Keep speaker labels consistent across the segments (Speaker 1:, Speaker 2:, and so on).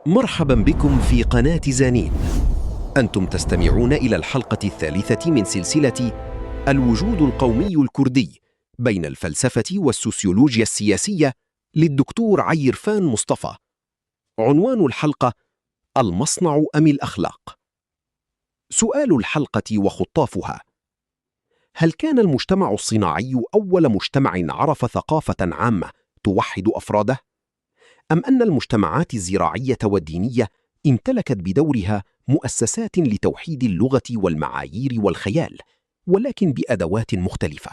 Speaker 1: مرحبا بكم في قناة زانين. أنتم تستمعون إلى الحلقة الثالثة من سلسلة الوجود القومي الكردي بين الفلسفة والسوسيولوجيا السياسية للدكتور عيرفان مصطفى. عنوان الحلقة: المصنع أم الأخلاق؟ سؤال الحلقة وخطافها: هل كان المجتمع الصناعي أول مجتمع عرف ثقافة عامة توحد أفراده؟ أم أن المجتمعات الزراعية والدينية امتلكت بدورها مؤسسات لتوحيد اللغة والمعايير والخيال، ولكن بأدوات مختلفة؟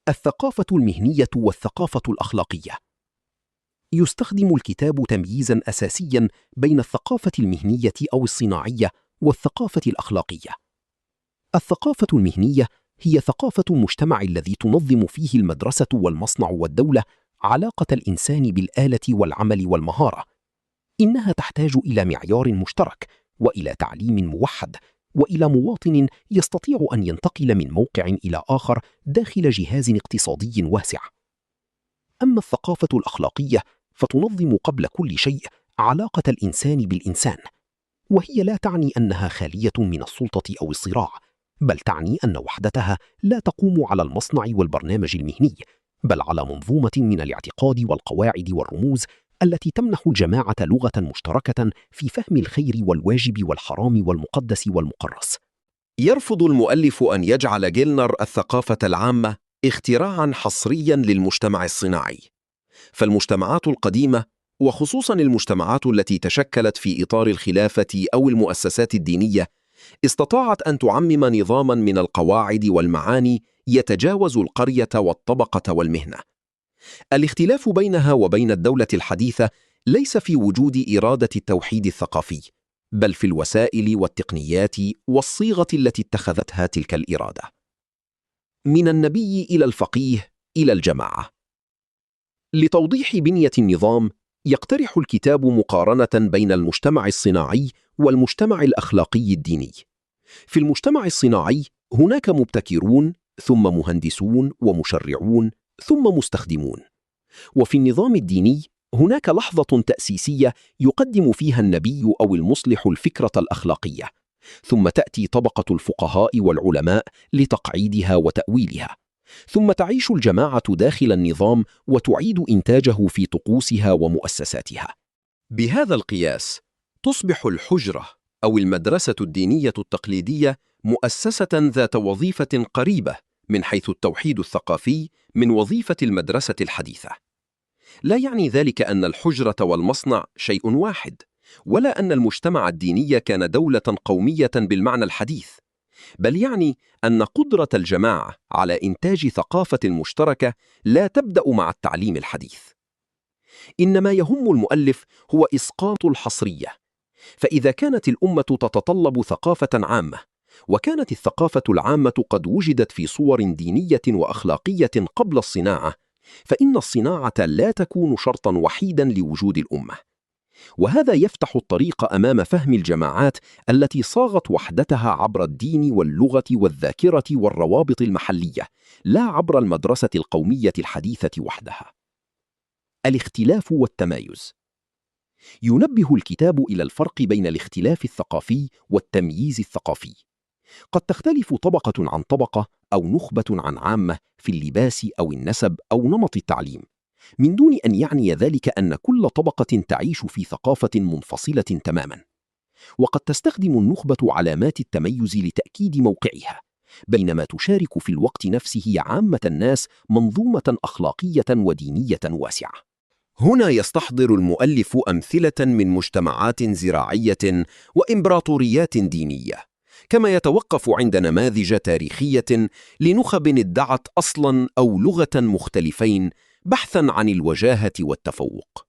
Speaker 1: الثقافة المهنية والثقافة الأخلاقية. يستخدم الكتاب تمييزاً أساسياً بين الثقافة المهنية أو الصناعية والثقافة الأخلاقية. الثقافة المهنية هي ثقافة المجتمع الذي تنظم فيه المدرسة والمصنع والدولة علاقة الإنسان بالآلة والعمل والمهارة. إنها تحتاج إلى معيار مشترك، وإلى تعليم موحد، وإلى مواطن يستطيع أن ينتقل من موقع إلى آخر داخل جهاز اقتصادي واسع. أما الثقافة الأخلاقية فتنظم قبل كل شيء علاقة الإنسان بالإنسان، وهي لا تعني أنها خالية من السلطة أو الصراع، بل تعني أن وحدتها لا تقوم على المصنع والبرنامج المهني، بل على منظومة من الاعتقاد والقواعد والرموز التي تمنح الجماعة لغة مشتركة في فهم الخير والواجب والحرام والمقدس والمقرس. يرفض المؤلف أن يجعل جيلنر الثقافة العامة اختراعاً حصرياً للمجتمع الصناعي، فالمجتمعات القديمة، وخصوصاً المجتمعات التي تشكلت في إطار الخلافة أو المؤسسات الدينية، استطاعت أن تعمم نظاماً من القواعد والمعاني يتجاوز القرية والطبقة والمهنة. الاختلاف بينها وبين الدولة الحديثة ليس في وجود إرادة التوحيد الثقافي، بل في الوسائل والتقنيات والصيغة التي اتخذتها تلك الإرادة. من النبي إلى الفقيه إلى الجماعة. لتوضيح بنية النظام، يقترح الكتاب مقارنة بين المجتمع الصناعي والمجتمع الأخلاقي الديني. في المجتمع الصناعي هناك مبتكرون، ثم مهندسون ومشرعون، ثم مستخدمون. وفي النظام الديني هناك لحظة تأسيسية يقدم فيها النبي أو المصلح الفكرة الأخلاقية، ثم تأتي طبقة الفقهاء والعلماء لتقعيدها وتأويلها، ثم تعيش الجماعة داخل النظام وتعيد إنتاجه في طقوسها ومؤسساتها. بهذا القياس تصبح الحجرة أو المدرسة الدينية التقليدية مؤسسة ذات وظيفة قريبة من حيث التوحيد الثقافي من وظيفة المدرسة الحديثة. لا يعني ذلك أن الحجرة والمصنع شيء واحد، ولا أن المجتمع الديني كان دولة قومية بالمعنى الحديث، بل يعني أن قدرة الجماعة على إنتاج ثقافة مشتركة لا تبدأ مع التعليم الحديث. إنما يهم المؤلف هو إسقاط الحصرية. فإذا كانت الأمة تتطلب ثقافة عامة، وكانت الثقافة العامة قد وجدت في صور دينية وأخلاقية قبل الصناعة، فإن الصناعة لا تكون شرطاً وحيداً لوجود الأمة. وهذا يفتح الطريق أمام فهم الجماعات التي صاغت وحدتها عبر الدين واللغة والذاكرة والروابط المحلية، لا عبر المدرسة القومية الحديثة وحدها. الاختلاف والتمايز. ينبه الكتاب إلى الفرق بين الاختلاف الثقافي والتمييز الثقافي. قد تختلف طبقة عن طبقة أو نخبة عن عامة في اللباس أو النسب أو نمط التعليم، من دون أن يعني ذلك أن كل طبقة تعيش في ثقافة منفصلة تماماً. وقد تستخدم النخبة علامات التميز لتأكيد موقعها، بينما تشارك في الوقت نفسه عامة الناس منظومة أخلاقية ودينية واسعة. هنا يستحضر المؤلف أمثلة من مجتمعات زراعية وإمبراطوريات دينية، كما يتوقف عند نماذج تاريخية لنخب ادعت أصلاً أو لغة مختلفين بحثاً عن الوجاهة والتفوق.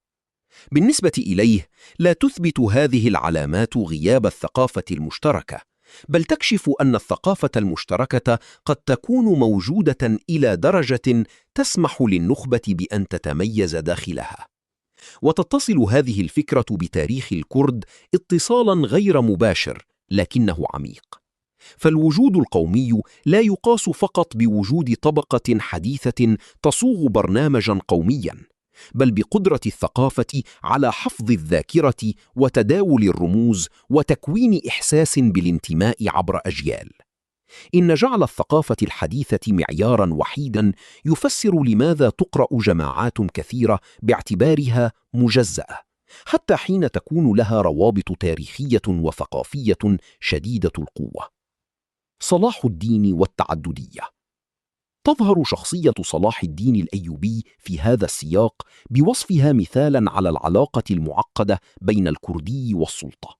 Speaker 1: بالنسبة إليه لا تثبت هذه العلامات غياب الثقافة المشتركة، بل تكشف أن الثقافة المشتركة قد تكون موجودة إلى درجة تسمح للنخبة بأن تتميز داخلها. وتتصل هذه الفكرة بتاريخ الكرد اتصالاً غير مباشر لكنه عميق. فالوجود القومي لا يقاس فقط بوجود طبقة حديثة تصوغ برنامجاً قومياً، بل بقدرة الثقافة على حفظ الذاكرة وتداول الرموز وتكوين إحساس بالانتماء عبر أجيال. إن جعل الثقافة الحديثة معياراً وحيداً يفسر لماذا تقرأ جماعات كثيرة باعتبارها مجزأة، حتى حين تكون لها روابط تاريخية وثقافية شديدة القوة. صلاح الدين والتعددية. تظهر شخصية صلاح الدين الأيوبي في هذا السياق بوصفها مثالاً على العلاقة المعقدة بين الكردي والسلطة.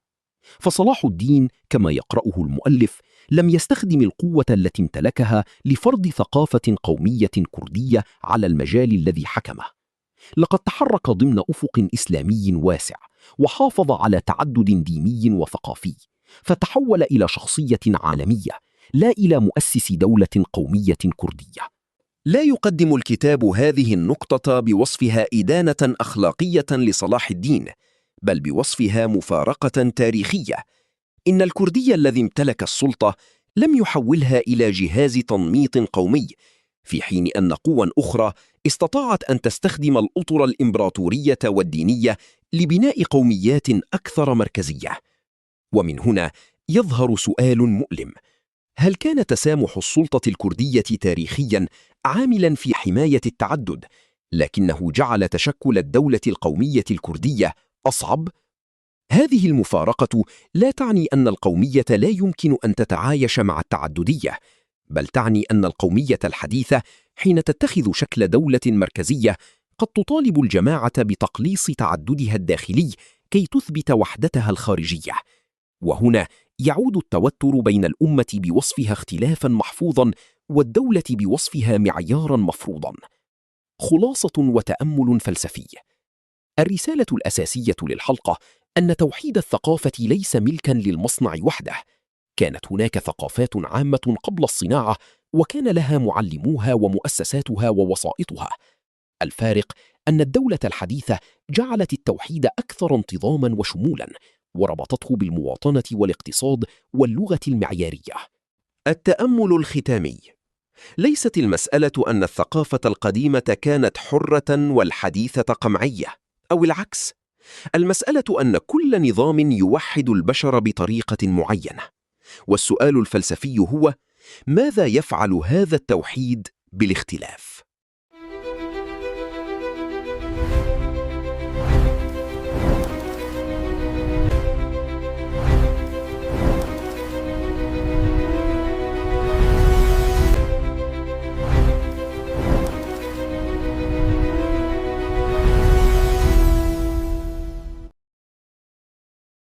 Speaker 1: فصلاح الدين كما يقرأه المؤلف لم يستخدم القوة التي امتلكها لفرض ثقافة قومية كردية على المجال الذي حكمه. لقد تحرك ضمن أفق إسلامي واسع وحافظ على تعدد ديني وثقافي، فتحول إلى شخصية عالمية لا إلى مؤسس دولة قومية كردية. لا يقدم الكتاب هذه النقطة بوصفها إدانة أخلاقية لصلاح الدين، بل بوصفها مفارقة تاريخية. إن الكردي الذي امتلك السلطة لم يحولها إلى جهاز تنميط قومي، في حين أن قوى أخرى استطاعت أن تستخدم الأطر الإمبراطورية والدينية لبناء قوميات أكثر مركزية. ومن هنا يظهر سؤال مؤلم: هل كان تسامح السلطة الكردية تاريخياً عاملاً في حماية التعدد، لكنه جعل تشكل الدولة القومية الكردية أصعب؟ هذه المفارقة لا تعني أن القومية لا يمكن أن تتعايش مع التعددية، بل تعني أن القومية الحديثة حين تتخذ شكل دولة مركزية قد تطالب الجماعة بتقليص تعددها الداخلي كي تثبت وحدتها الخارجية. وهنا يعود التوتر بين الأمة بوصفها اختلافاً محفوظاً والدولة بوصفها معياراً مفروضاً. خلاصة وتأمل فلسفي. الرسالة الأساسية للحلقة أن توحيد الثقافة ليس ملكاً للمصنع وحده. كانت هناك ثقافات عامة قبل الصناعة، وكان لها معلموها ومؤسساتها ووسائطها. الفارق أن الدولة الحديثة جعلت التوحيد أكثر انتظاماً وشمولاً، وربطته بالمواطنة والاقتصاد واللغة المعيارية. التأمل الختامي: ليست المسألة أن الثقافة القديمة كانت حرة والحديثة قمعية، أو العكس. المسألة أن كل نظام يوحد البشر بطريقة معينة، والسؤال الفلسفي هو: ماذا يفعل هذا التوحيد بالاختلاف؟